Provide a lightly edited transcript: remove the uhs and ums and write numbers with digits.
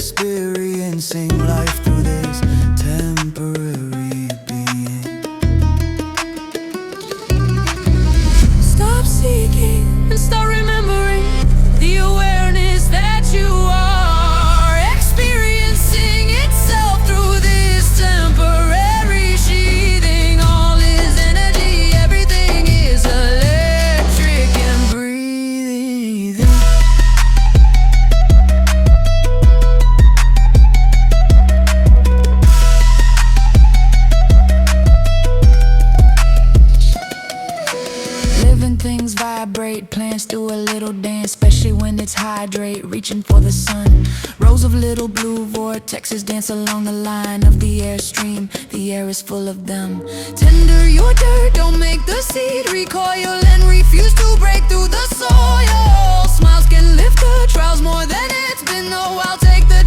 experiencing life through this temporary being. Stop seeking and start remembering the awareness that you are experiencing itself through this temporary sheathing. All is energy, everything is electric and breathing. Living things vibrate, plants do a little dance, especially when it's hydrate, reaching for the sun. Rows of little blue vortexes dance along the line of the airstream. The air is full of them. Tender your dirt, don't make the seed recoil and refuse to break through the soil. Smiles can lift the trials more than it's been. Oh, I'll take the